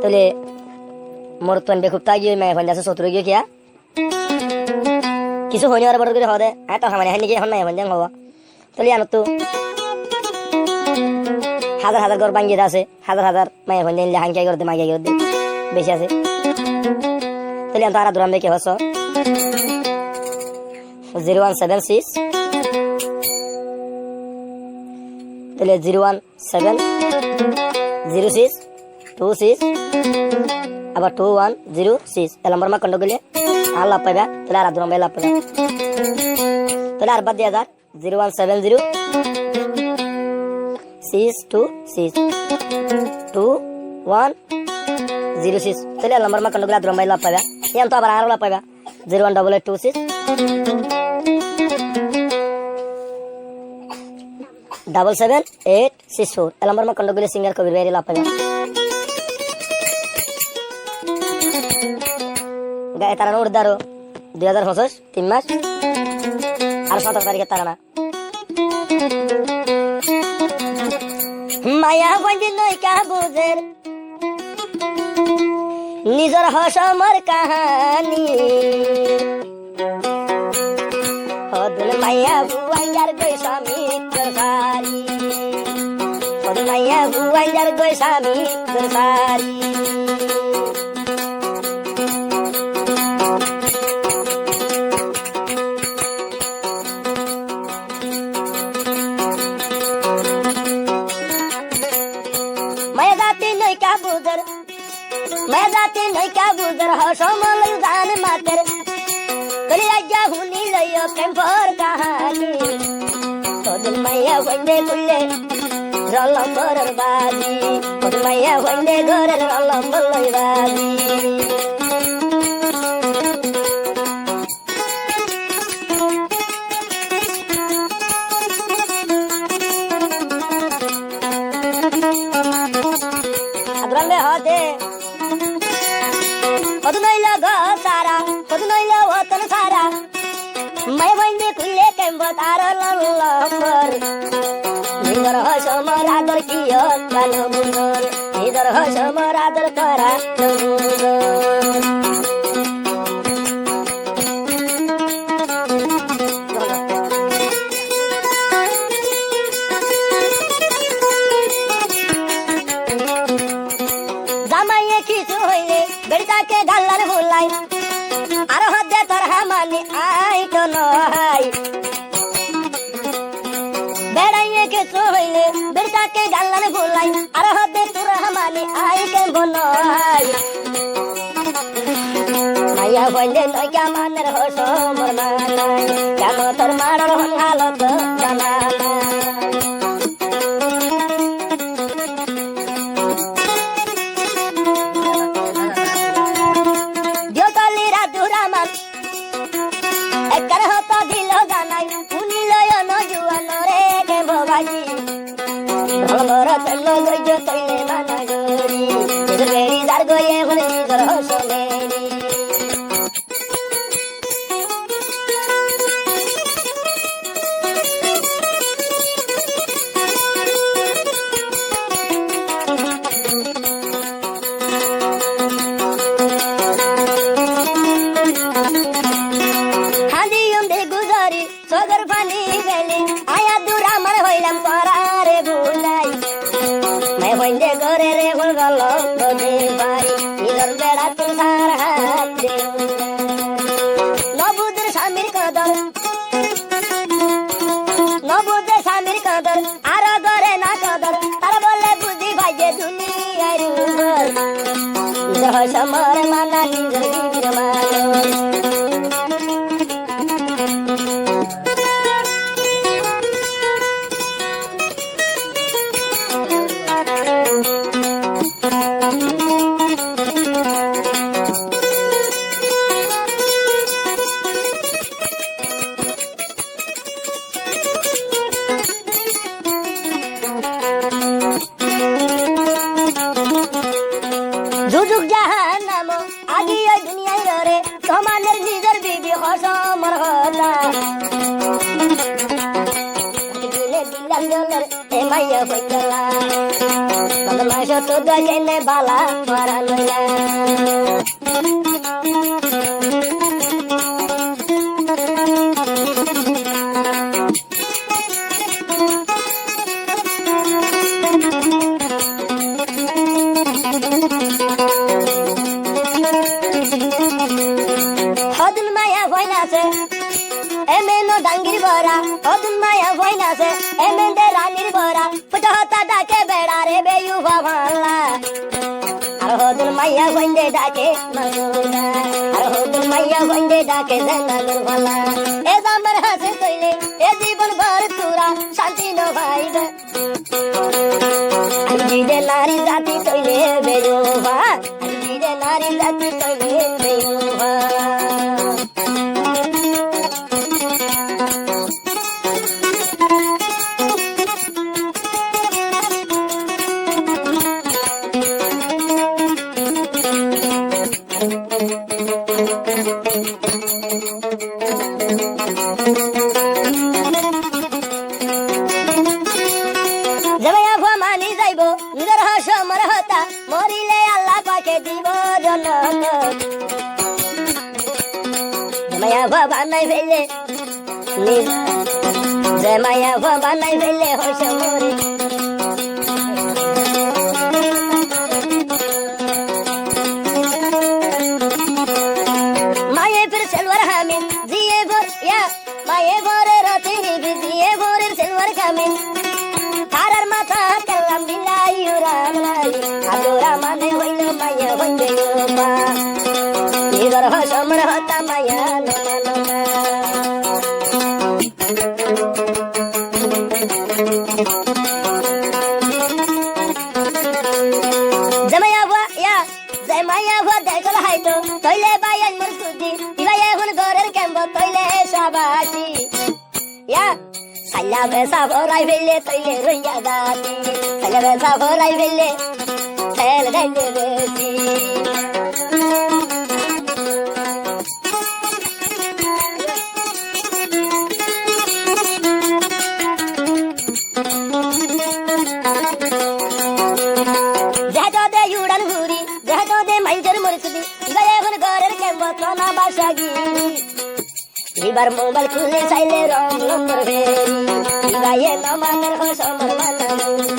তাহলে মোর তো খুব তাই গিয়ে মেয়ে ফোন আছে শত্রু গিয়ে কিয়া কিছু হয়নি আর বড় করে হওয়া দে এত হামানি হানি গিয়ে এখন মেয়ে ফোন দেন হওয়া তাহলে আনো তো হাজার হাজার ঘর ভাঙ্গিয়ে আছে হাজার হাজার মেয়ে ফোন দিন হাঙ্কিয়া করে দে মাগিয়া করে দে বেশি আছে তাহলে আমি তো আর দূরাম দেখে হস 0176 তাহলে 01706 26 আবার 2106 এই নম্বর মা কন্টাক্ট করলে আর লাভ পাইবা তাহলে আর দূরাম লাভ পাইবা তাহলে আর বাদ দিয়া যাক 0170 626 2106 তাহলে এই নম্বর মা কন্টাক্ট করলে দূরাম লাভ পাইবা ইয়ান তো আবার আর লাভ পাইবা 01826 777864 এই নম্বর মা কন্টাক্ট করলে সিঙ্গার কবির ভাইয়ের লাভ পাইবা গায়ে তারানো উঠে দাঁড়ো 2025 3 মাস আর 17 তারিখে তারানা মায়া বন্ধি নই কা বুঝের নিজর হসমর কাহানি হদুল মায়া বুয়াইয়ার গই স্বামী সারি হদুল মায়া বুয়াইয়ার গই স্বামী সারি मैं जाती नहीं क्या बुझर हसमल दान मातर कली आजा हुनी लयो कैंपर कहानी तो दिल मैया वंदे कुल्ले रलम बरबादी तो दिल मैया वंदे घर रलम बलबादी अदरंगे होते पदनैला ग सारा पदनैला वतन सारा मैं वंदे कुल्ले कैंबो तार लल्लंबर निदर हसमर आदर कियो कानो बुंदर निदर हसमर आदर करा बुंदर জামাইয়ে কিছু হইলে বেড়তা কে গাল্লার ভুলাই আর হদে তোর হামানি আই তো নহাই বেড়াইয়ে কিছু হইলে বেড়তা কে গাল্লার ভুলাই আর হদে তোর হামানি আই কে বনহাই মাইয়া বললে নয় কেমনের হস মোর মানাই কেন তোর মারর হন হালত জানা कर होता दिलो गानाई उनिलो यो नो जुआनो रे के भवाजी ढोलर चलो गयो तइले माना गोरी बेरी दार गए होली जर हसलेरी सगर पानी बेली आया दूरा मन होइलाम परारे भुलाई मैं वंदे गोरे रे गलो दे बारी निदर बेड़ा तुसार हाथ दे नबुदर सामिर कदर आरो गोरे ना कदर तार बोले बुद्धि भाजे दुनिया रुबर जह समर माना निजर गिर मानो जुजुक जहान्नाम आगी ओई दुनियाय रे तमानेर निजर बीबी हसमर हला दिले दिलाल जलर ए माया हइला তো দোকানে বালা মারা লইলা হদুন মায়া ভয়নাছে এমেনো ডাঙ্গির বরা হদুন মায়া ভয়নাছে এমেন্ডে রানীর বরা ফুটহতা ডাকে বেড়া রে বেয়ু ভালা আর হদুন মায়া ভয়ন্দে ডাকে মাগুরা আর হদুন মায়া ভয়ন্দে ডাকে জানালুর ভালা এ জামার হাসে তৈলে এ জীবন ভর তুরা শান্তি ন ভাইবে জিদে নারী জাতি তৈলে বেয়ু ভা জিদে নারী জাতি তৈলে বেয়ু ভা জমায়া ভুয়া মানি যাইব নিজের হাস মরহতা মরিলে আল্লাহ পাকে দিব জন্নত জমায়া ভুয়া বানাই ফেলে জমায়া ভুয়া বানাই ফেলে হস মরে মায়ে ফির সেলওয়ার হামিন জিয়ে ভোর ইয়া মায়ে ভোরের রতিনি বিজিয়ে ভোরের সেলওয়ার কামিন তারার মাথা কাল্লাম বিলাই রামলাই আদরা মানে হইল মায়া বন্দে মা নিজর হসমর হতা মায়া নমা নমা জমায়া ভুয়া ইয়া জমায়া ভুয়া দেখল হাইতো তইলে বাইন মুরসুদি ইবাই এখন ঘরের ক্যাম্প তইলে সাবাতি ইয়া সাইলা বেসা ভরাই ফেললে তৈলে রইয়া গাতি সাইলা বেসা ভরাই ফেললে তেল গাইলে বেশি যাহতো দে উড়ান ঘুরি যাহতো দে মাইজের মুরসুদি ইবাই এখন ঘরের ক্যাম্প তোনা বাসা গিরি এবার মোবাইল খুলে চাইলে রং নম্বর ভেরি ইবাইয়ে নামানের হস আমার বানানো